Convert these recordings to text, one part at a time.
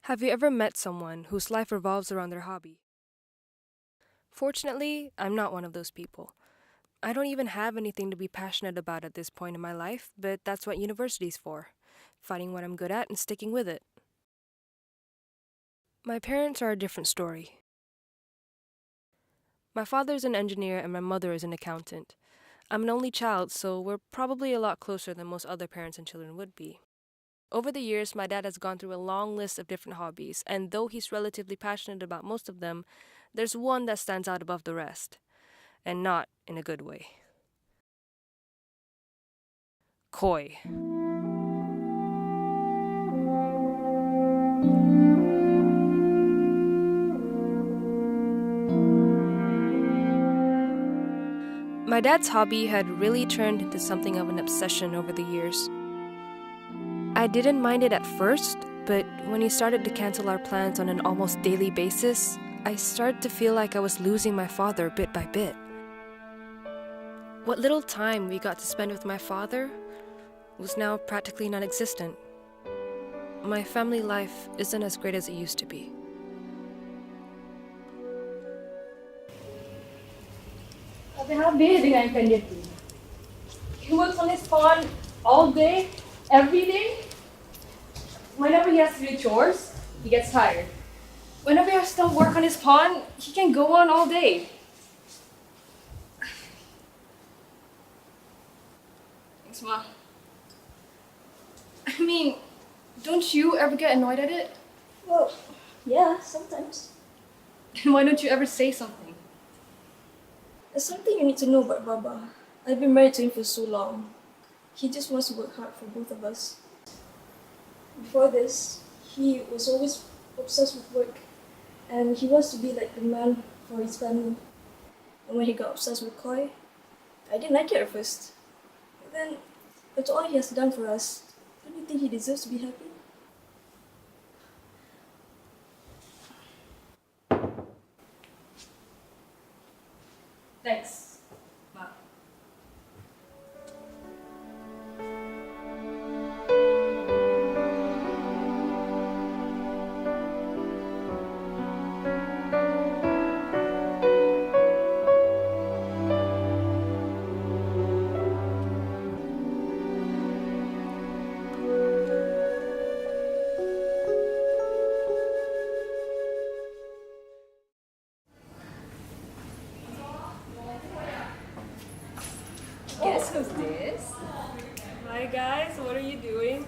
Have you ever met someone whose life revolves around their hobby? Fortunately, I'm not one of those people. I don't even have anything to be passionate about at this point in my life, but that's what university's for. Finding what I'm good at and sticking with it. My parents are a different story. My father's an engineer and my mother is an accountant. I'm an only child, so we're probably a lot closer than most other parents and children would be. Over the years, my dad has gone through a long list of different hobbies, and though he's relatively passionate about most of them, there's one that stands out above the rest. And not in a good way. Koi. My dad's hobby had really turned into something of an obsession over the years. I didn't mind it at first, but when he started to cancel our plans on an almost daily basis, I started to feel like I was losing my father bit by bit. What little time we got to spend with my father was now practically non-existent. My family life isn't as great as it used to be. Sabi dengan kanya tu. He works on his pond all day, every day. Whenever he has to do chores, he gets tired. Whenever he has to work on his pond, he can go on all day. Thanks, Ma. I mean, don't you ever get annoyed at it? Well, yeah, sometimes. Then why don't you ever say something? There's something you need to know about Baba. I've been married to him for so long. He just wants to work hard for both of us. Before this, he was always obsessed with work, and he wants to be like the man for his family. And when he got obsessed with Koi, I didn't like it at first. But then, after all he has done for us, don't you think he deserves to be happy? Thanks, Ma. Guess who's this? Hi guys, what are you doing?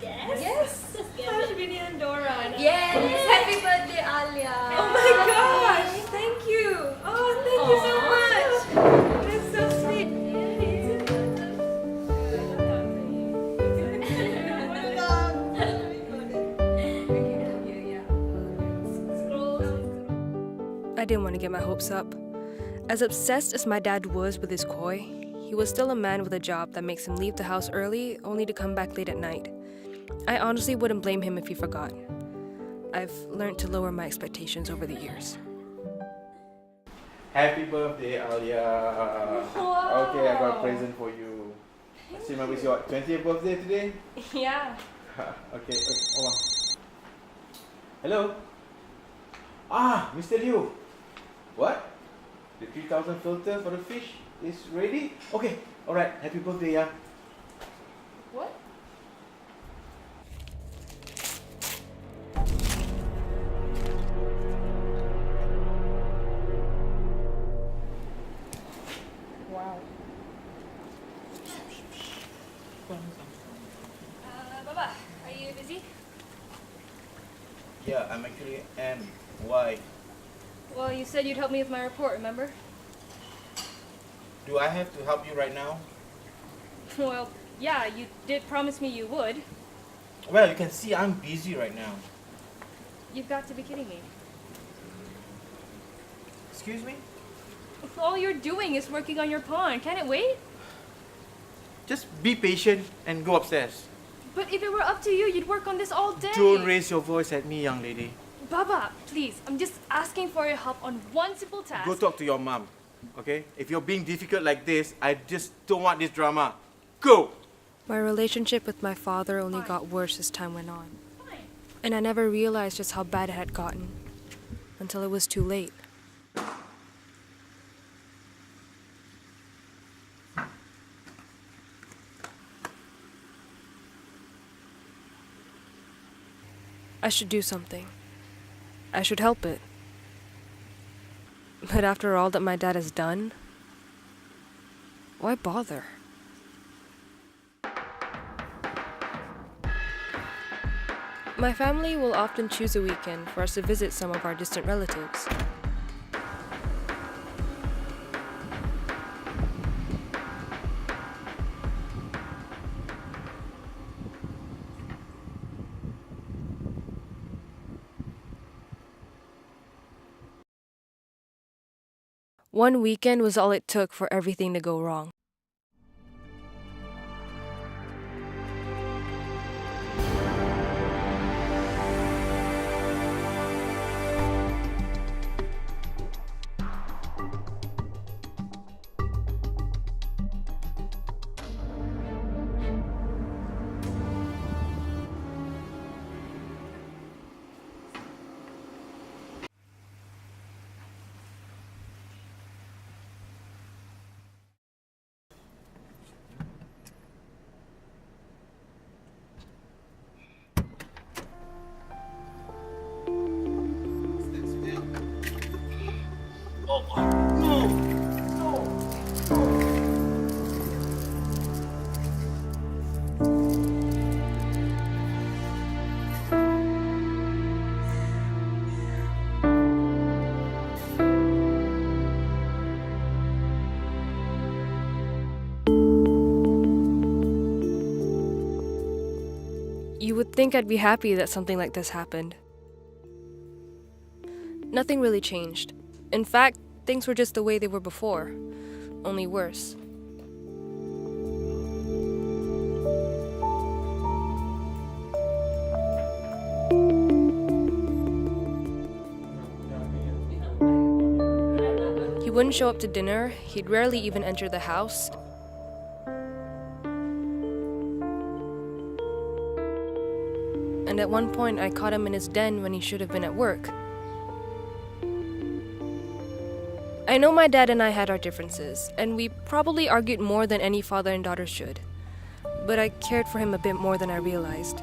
Yes. Hi, Vinny and Dora. Yes. Happy birthday, Alia. Oh my gosh! Thank you. Oh, thank you so much. That's so sweet. I didn't want to get my hopes up. As obsessed as my dad was with his koi, he was still a man with a job that makes him leave the house early only to come back late at night. I honestly wouldn't blame him if he forgot. I've learned to lower my expectations over the years. Happy birthday, Alia. Wow. Okay, I got a present for you. So remember it's your 20th birthday today? Yeah. Okay, hold on. Hello? Ah, Mr. Liu. What? The 3000 filter for the fish is ready? Okay, alright. Happy birthday, yeah. What? Wow. Baba, are you busy? Yeah, I'm actually am. Why? Well, you said you'd help me with my report, remember? Do I have to help you right now? Well, yeah, you did promise me you would. Well, you can see I'm busy right now. You've got to be kidding me. Excuse me? All you're doing is working on your pond. Can it wait? Just be patient and go upstairs. But if it were up to you, you'd work on this all day. Don't raise your voice at me, young lady. Baba, please, I'm just asking for your help on one simple task. Go talk to your mom, okay? If you're being difficult like this, I just don't want this drama. Go! My relationship with my father only got worse as time went on. Fine. And I never realized just how bad it had gotten until it was too late. I should do something. I should help it. But after all that my dad has done, why bother? My family will often choose a weekend for us to visit some of our distant relatives. One weekend was all it took for everything to go wrong. You would think I'd be happy that something like this happened. Nothing really changed. In fact, things were just the way they were before, only worse. He wouldn't show up to dinner, he'd rarely even enter the house. And at one point, I caught him in his den when he should have been at work. I know my dad and I had our differences, and we probably argued more than any father and daughter should. But I cared for him a bit more than I realized.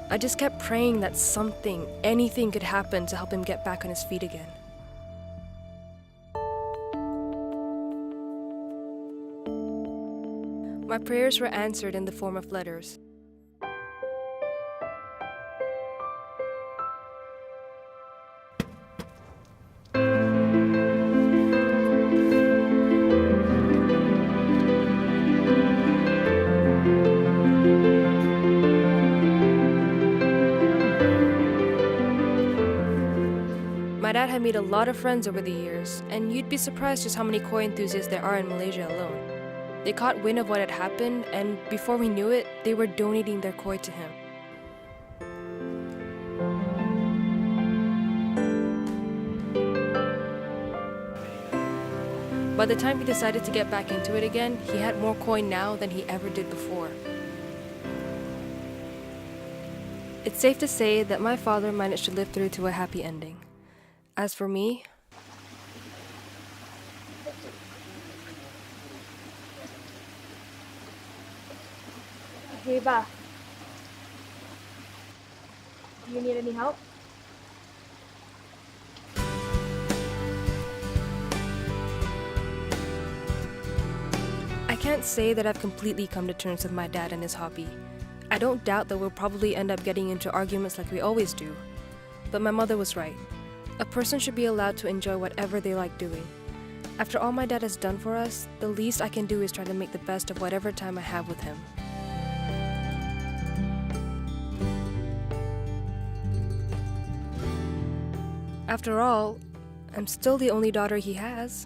I just kept praying that something, anything could happen to help him get back on his feet again. My prayers were answered in the form of letters. My dad had made a lot of friends over the years, and you'd be surprised just how many koi enthusiasts there are in Malaysia alone. They caught wind of what had happened, and before we knew it, they were donating their koi to him. By the time he decided to get back into it again, he had more koi now than he ever did before. It's safe to say that my father managed to live through to a happy ending. As for me, Hey, Ba. Do you need any help? I can't say that I've completely come to terms with my dad and his hobby. I don't doubt that we'll probably end up getting into arguments like we always do. But my mother was right. A person should be allowed to enjoy whatever they like doing. After all my dad has done for us, the least I can do is try to make the best of whatever time I have with him. After all, I'm still the only daughter he has.